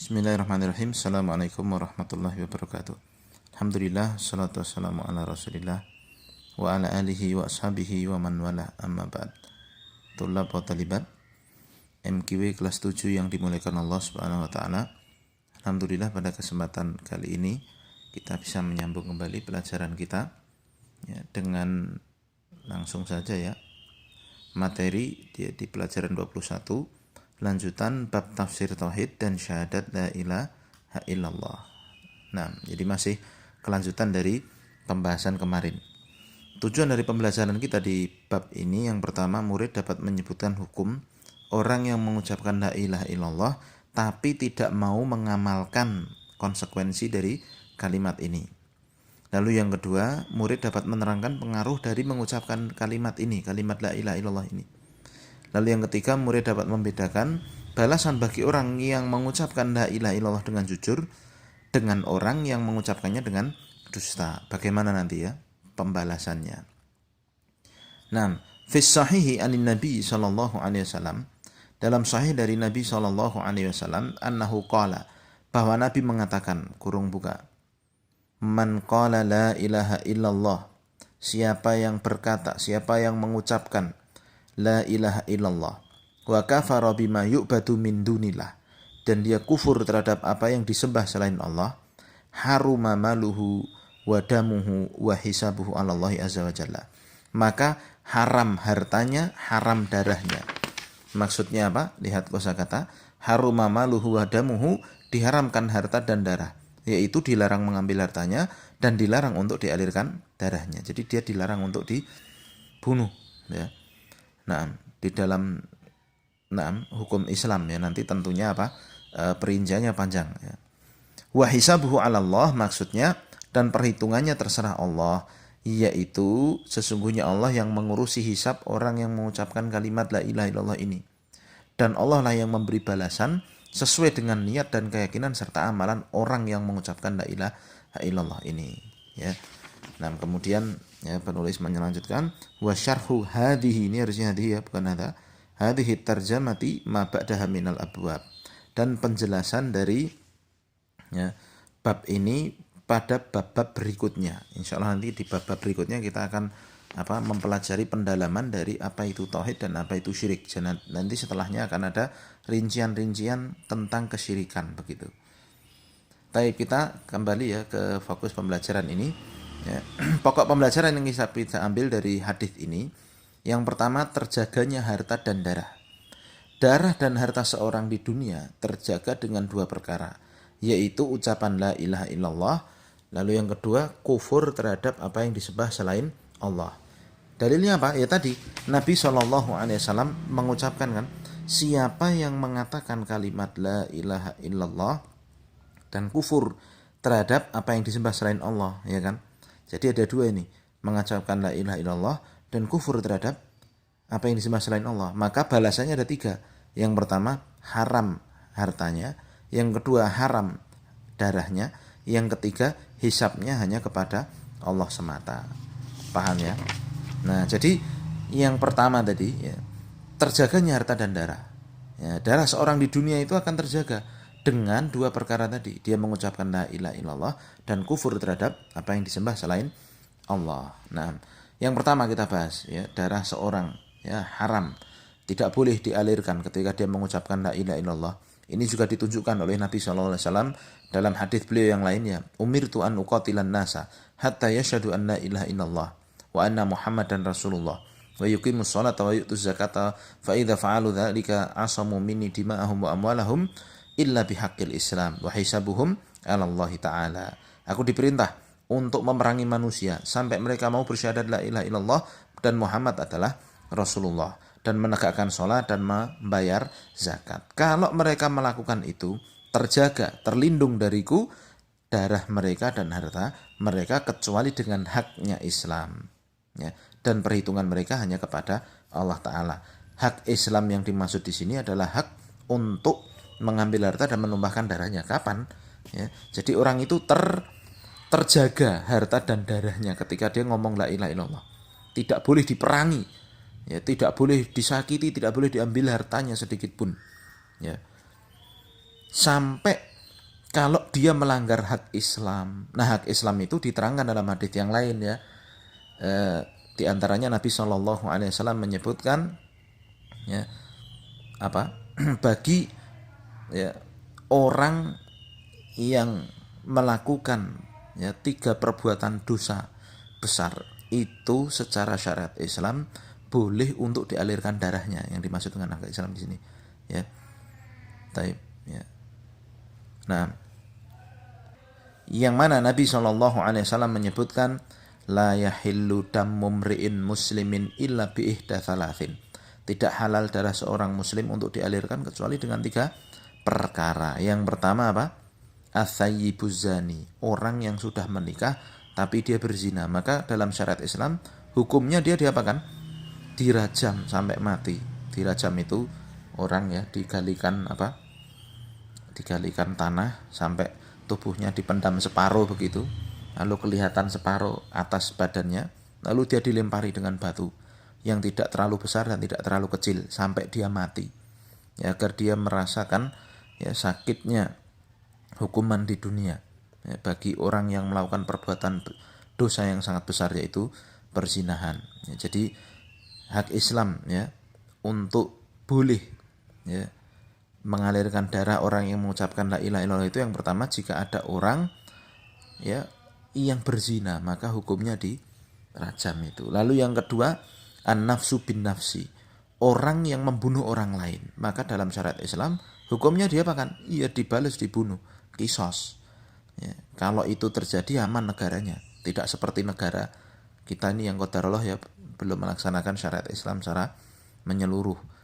Bismillahirrahmanirrahim. Assalamualaikum warahmatullahi wabarakatuh. Alhamdulillah, salatu wassalamu ala rasulillah wa ala alihi wa ashabihi wa man wala, amma ba'd. Tulab wa talibat MQW kelas 7 yang dimuliakan Allah subhanahu wa ta'ala. Alhamdulillah, pada kesempatan kali ini kita bisa menyambung kembali pelajaran kita ya, dengan langsung saja ya materi di pelajaran 21, lanjutan bab tafsir tauhid dan syahadat la ilaha illallah. Nah, jadi masih kelanjutan dari pembahasan kemarin. Tujuan dari pembelajaran kita di bab ini, yang pertama, murid dapat menyebutkan hukum orang yang mengucapkan la ilaha illallah tapi tidak mau mengamalkan konsekuensi dari kalimat ini. Lalu yang kedua, murid dapat menerangkan pengaruh dari mengucapkan kalimat ini, kalimat la ilaha illallah ini. Lalu yang ketiga, murid dapat membedakan balasan bagi orang yang mengucapkan la ilaha illallah dengan jujur dengan orang yang mengucapkannya dengan dusta. Bagaimana nanti ya pembalasannya. Nah, fis sahihi anin Nabi sallallahu alaihi wasallam, dalam sahih dari Nabi sallallahu alaihi wasallam, annahu qala, bahwa Nabi mengatakan, kurung buka, man qala la ilaha illallah, siapa yang berkata, siapa yang mengucapkan la ilaha illallah wa kafara bima yu'badu min dunillah, dan dia kufur terhadap apa yang disembah selain Allah, haruma maluhu wa damuhu wa hisabuhu 'ala Allah azza wa jalla, maka haram hartanya, haram darahnya. Maksudnya apa? Lihat kosakata haruma maluhu wa damuhu, diharamkan harta dan darah, yaitu dilarang mengambil hartanya dan dilarang untuk dialirkan darahnya. Jadi dia dilarang untuk dibunuh ya. Nah, di dalam hukum Islam ya, nanti tentunya apa? Perinciannya panjang ya. Wa hisabuhu 'ala Allah, maksudnya dan perhitungannya terserah Allah, yaitu sesungguhnya Allah yang mengurusi hisab orang yang mengucapkan kalimat la ilaha illallah ini. Dan Allah lah yang memberi balasan sesuai dengan niat dan keyakinan serta amalan orang yang mengucapkan la ilaha illallah ini ya. Nah, kemudian ya, penulis melanjutkan wa syarhu hadhihi, ini harusnya hadhihi ya, bukan hadha, hadhihi tarjamati ma ba'daha minal abwab, dan penjelasan dari ya, bab ini pada bab-bab berikutnya. Insyaallah nanti di bab-bab berikutnya kita akan mempelajari pendalaman dari apa itu tauhid dan apa itu syirik. Nanti setelahnya akan ada rincian-rincian tentang kesyirikan begitu. Tapi kita kembali ya ke fokus pembelajaran ini. Ya. Pokok pembelajaran yang kita ambil dari hadis ini, yang pertama, terjaganya harta dan darah. Darah dan harta seorang di dunia terjaga dengan dua perkara, yaitu ucapan la ilaha illallah, lalu yang kedua, kufur terhadap apa yang disembah selain Allah. Dalilnya apa? Ya tadi Nabi SAW mengucapkan kan, siapa yang mengatakan kalimat la ilaha illallah dan kufur terhadap apa yang disembah selain Allah, ya kan? Jadi ada dua ini, mengucapkan la ilaha illallah dan kufur terhadap apa yang disembah selain Allah. Maka balasannya ada tiga. Yang pertama, haram hartanya. Yang kedua, haram darahnya. Yang ketiga, hisabnya hanya kepada Allah semata. Paham ya? Nah, jadi yang pertama tadi ya, terjaganya harta dan darah. Ya, darah seorang di dunia itu akan terjaga dengan dua perkara tadi. Dia mengucapkan la ilaha illallah dan kufur terhadap apa yang disembah selain Allah. Nah, yang pertama kita bahas ya, darah seorang ya haram, tidak boleh dialirkan ketika dia mengucapkan la ilaha illallah. Ini juga ditunjukkan oleh Nabi SAW dalam hadis beliau yang lainnya, umirtu an uqatilan nasa hatta yashhadu an la ilaha illallah wa anna muhammadan rasulullah wa yuqimus sholata wa yu'tuz zakata fa idza fa'alu dzalika asamu minni dima'ahum wa amwalahum illa bihaqqil Islam wa hisabuhum 'ala Allah taala. Aku diperintah untuk memerangi manusia sampai mereka mau bersyahadat la ilaha illallah dan Muhammad adalah Rasulullah, dan menegakkan sholat dan membayar zakat. Kalau mereka melakukan itu, terjaga, terlindung dariku darah mereka dan harta mereka kecuali dengan haknya Islam ya. Dan perhitungan mereka hanya kepada Allah taala. Hak Islam yang dimaksud di sini adalah hak untuk mengambil harta dan menumpahkan darahnya. Kapan? Ya. Jadi orang itu terjaga harta dan darahnya ketika dia ngomong la ilaha illallah. Tidak boleh diperangi, ya, tidak boleh disakiti, tidak boleh diambil hartanya sedikit pun. Ya. Sampai kalau dia melanggar hak Islam. Nah, hak Islam itu diterangkan dalam hadis yang lain ya. Di antaranya Nabi Shallallahu Alaihi Wasallam menyebutkan ya apa bagi ya orang yang melakukan ya 3 perbuatan dosa besar itu secara syariat Islam boleh untuk dialirkan darahnya, yang dimaksud dengan hak Islam di sini ya. Taib ya. Nah, yang mana Nabi Shallallahu Alaihi Wasallam menyebutkan la yahillu dammu mri'in muslimin illa bi ihda thalathin. Tidak halal darah seorang muslim untuk dialirkan kecuali dengan 3 perkara. Yang pertama apa? Atsayyibuz zani, orang yang sudah menikah tapi dia berzina. Maka dalam syariat Islam hukumnya dia diapakan? Dirajam sampai mati. Dirajam itu orang ya digalikan apa? Digalikan tanah sampai tubuhnya dipendam separuh begitu, lalu kelihatan separuh atas badannya, lalu dia dilempari dengan batu yang tidak terlalu besar dan tidak terlalu kecil sampai dia mati ya, agar dia merasakan ya sakitnya hukuman di dunia ya, bagi orang yang melakukan perbuatan dosa yang sangat besar yaitu perzinahan ya. Jadi hak Islam ya untuk boleh ya mengalirkan darah orang yang mengucapkan la ilaha illallah itu yang pertama jika ada orang ya yang berzina maka hukumnya dirajam itu. Lalu yang kedua an-nafsu bin nafsi, orang yang membunuh orang lain, maka dalam syariat Islam hukumnya dia apakan? Iya dibalas, dibunuh, kisos ya. Kalau itu terjadi aman negaranya, tidak seperti negara kita ini yang qadarullah ya belum melaksanakan syariat Islam secara menyeluruh.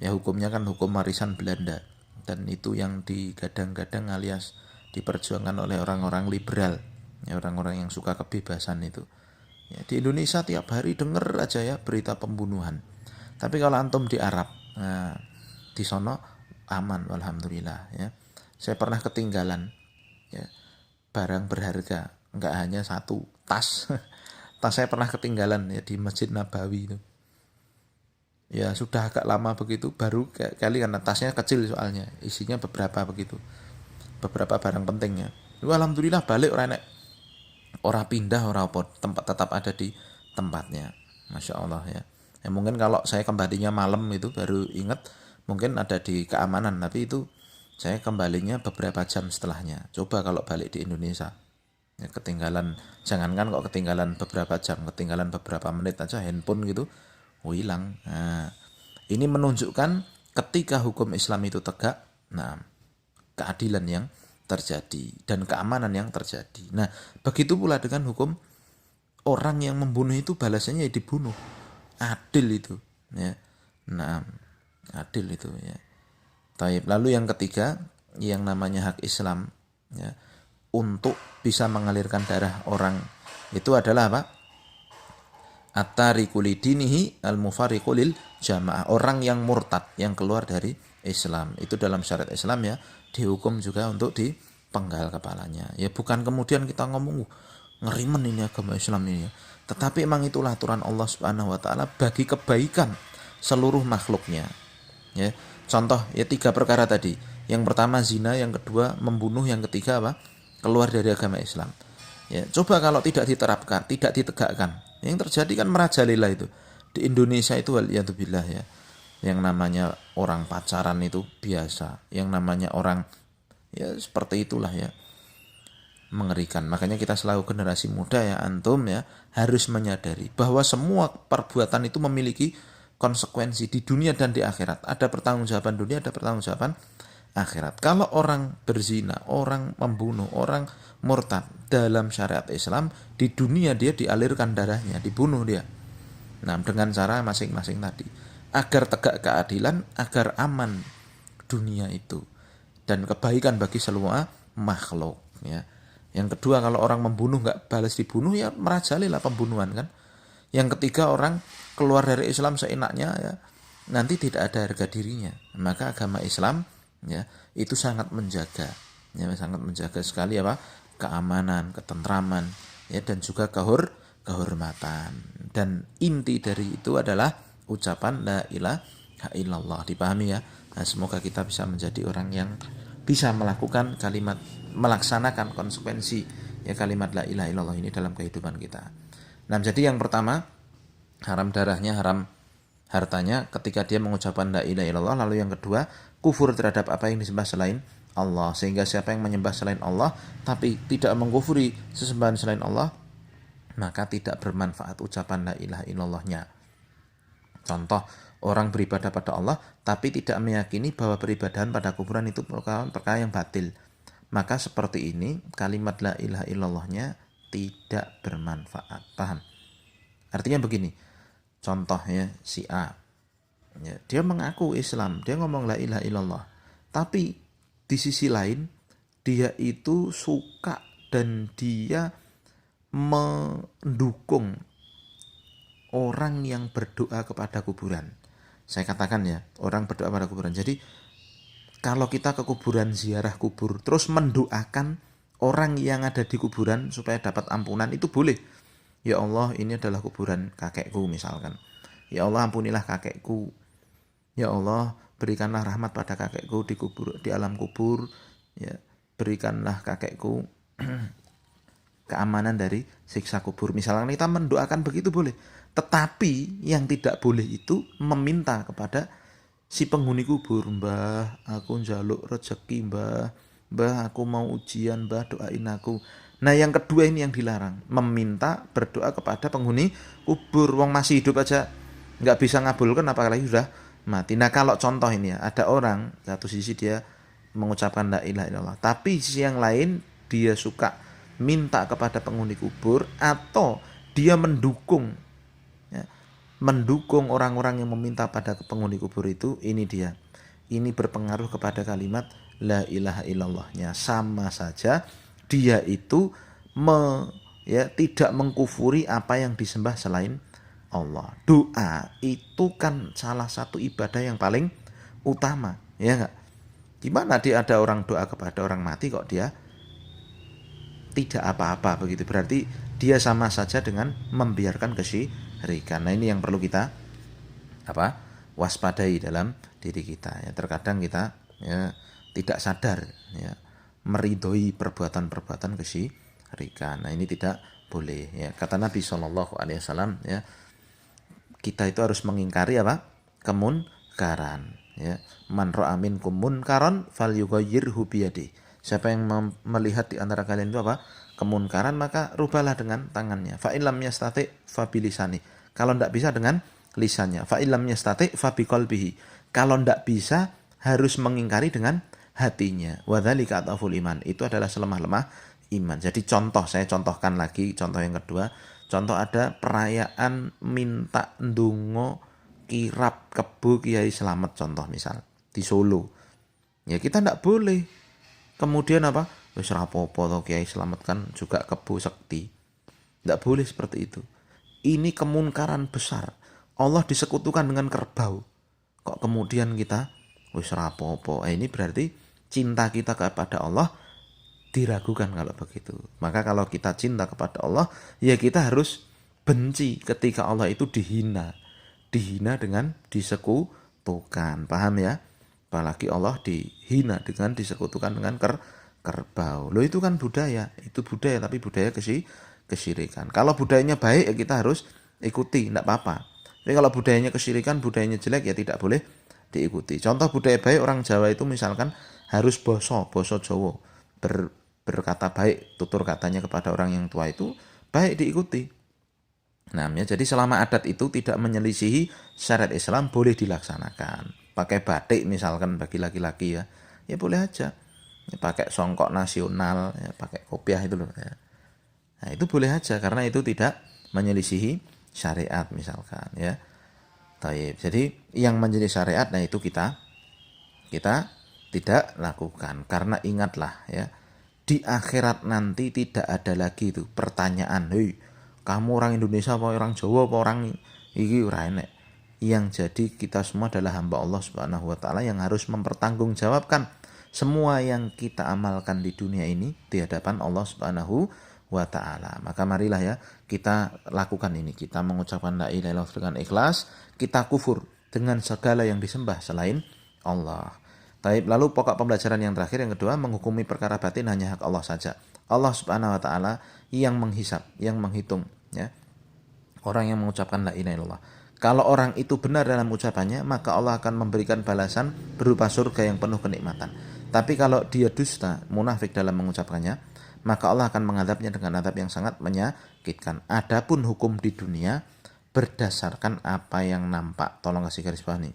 Ya hukumnya kan hukum warisan Belanda, dan itu yang digadang-gadang alias diperjuangkan oleh orang-orang liberal ya, orang-orang yang suka kebebasan itu ya. Di Indonesia tiap hari denger aja ya berita pembunuhan, tapi kalau antum di Arab nah, di sono aman alhamdulillah ya. Saya pernah ketinggalan ya barang berharga, enggak hanya 1 tas tas saya pernah ketinggalan ya di Masjid Nabawi itu. Ya sudah agak lama begitu, baru kali karena tasnya kecil soalnya, isinya beberapa begitu, beberapa barang pentingnya. Alhamdulillah balik orang pindah orang apa, tempat tetap ada di tempatnya, masya Allah ya. Ya mungkin kalau saya kembalinya malam itu baru ingat, mungkin ada di keamanan, tapi itu saya kembalinya beberapa jam setelahnya. Coba kalau balik di Indonesia ya ketinggalan, jangankan kok ketinggalan beberapa jam, ketinggalan beberapa menit aja handphone gitu hilang. Nah, ini menunjukkan ketika hukum Islam itu tegak, nah keadilan yang terjadi dan keamanan yang terjadi. Nah, begitu pula dengan hukum orang yang membunuh itu balasannya ya dibunuh. Adil itu, ya. Nah, adil itu ya. Taib. Lalu yang ketiga, yang namanya hak Islam ya, untuk bisa mengalirkan darah orang itu adalah apa? At-tariqu lidinihi al-mufariqu lil jamaah, orang yang murtad, yang keluar dari Islam. Itu dalam syariat Islam ya dihukum juga untuk dipenggal kepalanya. Ya bukan kemudian kita ngomong ngerimen ini agama Islam ini ya. Tetapi emang itulah aturan Allah Subhanahu wa taala bagi kebaikan seluruh makhluknya. Ya. Contoh ya 3 perkara tadi. Yang pertama zina, yang kedua membunuh, yang ketiga apa? Keluar dari agama Islam. Ya, coba kalau tidak diterapkan, tidak ditegakkan, yang terjadi kan merajalela itu. Di Indonesia itu waliyadzubillah ya. Yang namanya orang pacaran itu biasa, yang namanya orang ya seperti itulah ya. Mengerikan. Makanya kita selalu generasi muda ya, antum ya harus menyadari bahwa semua perbuatan itu memiliki konsekuensi di dunia dan di akhirat. Ada pertanggungjawaban dunia, ada pertanggungjawaban akhirat. Kalau orang berzina, orang membunuh, orang murtad dalam syariat Islam, di dunia dia dialirkan darahnya, dibunuh dia. Nah, dengan cara masing-masing tadi, agar tegak keadilan, agar aman dunia itu dan kebaikan bagi semua makhluk ya. Yang kedua, kalau orang membunuh nggak balas dibunuh ya merajalela pembunuhan kan. Yang ketiga, orang keluar dari Islam seenaknya ya, nanti tidak ada harga dirinya. Maka agama Islam ya itu sangat menjaga ya, sangat menjaga sekali apa keamanan, ketentraman ya, dan juga kehormatan. Dan inti dari itu adalah ucapan la ilaha illallah, dipahami ya. Nah, semoga kita bisa menjadi orang yang bisa melakukan kalimat, melaksanakan konsekuensi ya kalimat la ilaha illallah ini dalam kehidupan kita. Nah, jadi yang pertama, haram darahnya, haram hartanya ketika dia mengucapkan la ilaha illallah. Lalu yang kedua, kufur terhadap apa yang disembah selain Allah. Sehingga siapa yang menyembah selain Allah tapi tidak mengkufuri sesembahan selain Allah, maka tidak bermanfaat ucapan la ilaha illallahnya. Contoh, orang beribadah pada Allah tapi tidak meyakini bahwa peribadahan pada kuburan itu perkara yang batil. Maka seperti ini kalimat la ilaha illallahnya tidak bermanfaat. Paham? Artinya begini, contohnya si A, ya, dia mengaku Islam, dia ngomong la ilaha illallah, tapi di sisi lain dia itu suka dan dia mendukung orang yang berdoa kepada kuburan. Saya katakan ya, orang berdoa pada kuburan. Jadi kalau kita ke kuburan, ziarah kubur, terus mendoakan orang yang ada di kuburan supaya dapat ampunan, itu boleh. Ya Allah, ini adalah kuburan kakekku misalkan. Ya Allah, ampunilah kakekku. Ya Allah, berikanlah rahmat pada kakekku di alam kubur. Ya, berikanlah kakekku keamanan dari siksa kubur. Misalkan kita mendoakan begitu boleh. Tetapi yang tidak boleh itu meminta kepada si penghuni kubur, Mbah, aku njaluk rezeki, Mbah. Mbah, aku mau ujian, Mbah, doain aku. Nah, yang kedua ini yang dilarang, meminta berdoa kepada penghuni kubur. Wong masih hidup aja nggak bisa ngabulkan, apalagi sudah mati. Nah, kalau contoh ini ya, ada orang satu sisi dia mengucapkan la ilaha illallah, tapi sisi yang lain dia suka minta kepada penghuni kubur atau dia mendukung mendukung orang-orang yang meminta pada penghuni kubur itu, ini dia. Ini berpengaruh kepada kalimat la ilaha illallahnya. Sama saja dia itu tidak mengkufuri apa yang disembah selain Allah. Doa itu kan salah satu ibadah yang paling utama, ya enggak? Gimana dia ada orang doa kepada orang mati kok dia tidak apa-apa begitu? Berarti dia sama saja dengan membiarkan kesyirikan. Nah, ini yang perlu kita waspadai dalam diri kita ya. Terkadang kita ya tidak sadar ya meridhoi perbuatan-perbuatan kesyirikan. Nah, ini tidak boleh ya. Kata Nabi SAW ya, kita itu harus mengingkari kemunkaran ya. Man ra'a minkum munkaran falyughayyirhu biyadihi. Siapa yang melihat di antara kalian itu kemunkaran, maka rubahlah dengan tangannya. Fa illam yastati fa bilisani. Kalau tidak bisa dengan lisannya. Fa illam yastati fa biqalbihi. Kalau tidak bisa harus mengingkari dengan hatinya. Wa dzalika ataful iman. Itu adalah selemah-lemah iman. Jadi saya contohkan lagi contoh yang kedua. Contoh ada perayaan minta ndonga kirab kebo Kiai Slamet contoh misal di Solo. Ya kita tidak boleh. Kemudian wis rapopo to Kiai Slamet kan juga kebo sekti. Tidak boleh seperti itu. Ini kemunkaran besar. Allah disekutukan dengan kerbau. Kok kemudian kita wis rapopo. Ini berarti cinta kita kepada Allah diragukan kalau begitu. Maka kalau kita cinta kepada Allah, ya kita harus benci ketika Allah itu dihina. Dihina dengan disekutukan. Paham ya? Apalagi Allah dihina dengan disekutukan dengan kerbau. Loh itu kan budaya. Itu budaya tapi budaya kesyirikan. Kalau budayanya baik ya kita harus ikuti, tidak apa-apa. Tapi kalau budayanya kesyirikan, budayanya jelek ya tidak boleh diikuti. Contoh budaya baik orang Jawa itu misalkan harus basa Jawa. Berkata baik, tutur katanya kepada orang yang tua itu baik diikuti. Nah, jadi selama adat itu tidak menyelisihi syariat Islam boleh dilaksanakan. Pakai batik misalkan bagi laki-laki ya boleh aja. Ya, pakai songkok nasional, ya, pakai kopiah itu loh ya. Nah, itu boleh aja karena itu tidak menyelisihi syariat misalkan ya. Taib. Jadi yang menjadi syariat nah itu kita tidak lakukan karena ingatlah ya, di akhirat nanti tidak ada lagi itu pertanyaan, "Hei, kamu orang Indonesia apa orang Jawa apa orang iki ora enek." Yang jadi kita semua adalah hamba Allah Subhanahu wa taala yang harus mempertanggungjawabkan semua yang kita amalkan di dunia ini di hadapan Allah Subhanahu wa taala. Maka marilah ya kita lakukan ini. Kita mengucapkan la ilaha illallah dengan ikhlas, kita kufur dengan segala yang disembah selain Allah. Taib, lalu pokok pembelajaran yang terakhir yang kedua, menghukumi perkara batin hanya hak Allah saja. Allah Subhanahu wa taala yang menghisap, yang menghitung, ya. Orang yang mengucapkan la ilaha illallah. Kalau orang itu benar dalam ucapannya, maka Allah akan memberikan balasan berupa surga yang penuh kenikmatan. Tapi kalau dia dusta, munafik dalam mengucapkannya, maka Allah akan mengadabnya dengan adab yang sangat menyakitkan. Adapun hukum di dunia berdasarkan apa yang nampak. Tolong kasih garis bawah nih.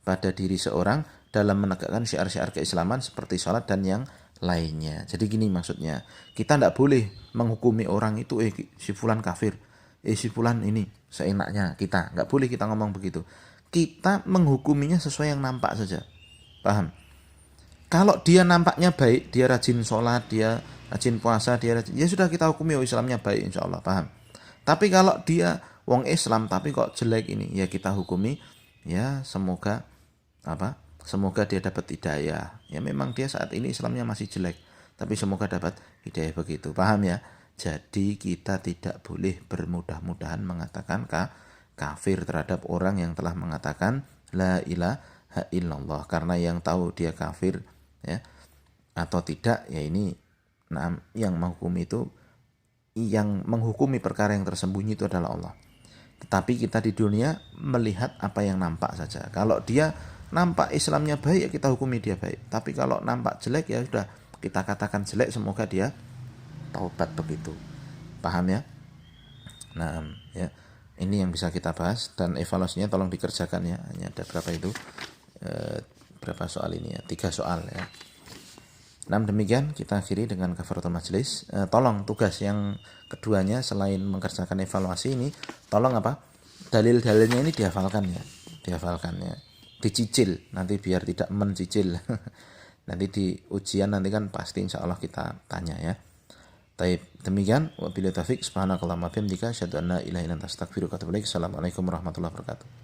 Pada diri seorang dalam menegakkan syiar-syiar keislaman seperti sholat dan yang lainnya. Jadi gini maksudnya, kita tidak boleh menghukumi orang itu, si fulan kafir, si fulan ini seenaknya kita. Nggak boleh kita ngomong begitu. Kita menghukuminya sesuai yang nampak saja. Paham? Kalau dia nampaknya baik, dia rajin sholat, dia rajin puasa, dia rajin, ya sudah kita hukumi Islamnya baik, insya Allah. Paham? Tapi kalau dia wong Islam tapi kok jelek ini, ya kita hukumi, ya semoga dia dapat hidayah. Ya memang dia saat ini Islamnya masih jelek, tapi semoga dapat hidayah begitu. Paham ya? Jadi kita tidak boleh bermudah-mudahan mengatakan kafir terhadap orang yang telah mengatakan la ilaha illallah, karena yang tahu dia kafir ya atau tidak, ya ini yang menghukumi itu, yang menghukumi perkara yang tersembunyi itu adalah Allah. Tetapi kita di dunia melihat apa yang nampak saja. Kalau dia nampak Islamnya baik, ya kita hukumi dia baik. Tapi kalau nampak jelek, ya sudah kita katakan jelek, semoga dia taubat begitu. Paham ya? Nah, ya. Ini yang bisa kita bahas, dan evaluasinya tolong dikerjakan ya. Hanya ada berapa itu? Berapa soal ini ya? 3 soal ya. Nah, demikian kita akhiri dengan kafaratul majelis. Tolong tugas yang keduanya selain mengerjakan evaluasi ini, tolong dalil-dalilnya ini dihafalkan ya, dicicil nanti biar tidak mencicil. Nanti di ujian nanti kan pasti insya Allah kita tanya ya. Taib, demikian wabillahi taufik, subhanakallahumma wa bihamdika asyhadu an la ilaha illa anta astaghfiruka wa atubu ilaik. Assalamualaikum warahmatullahi wabarakatuh.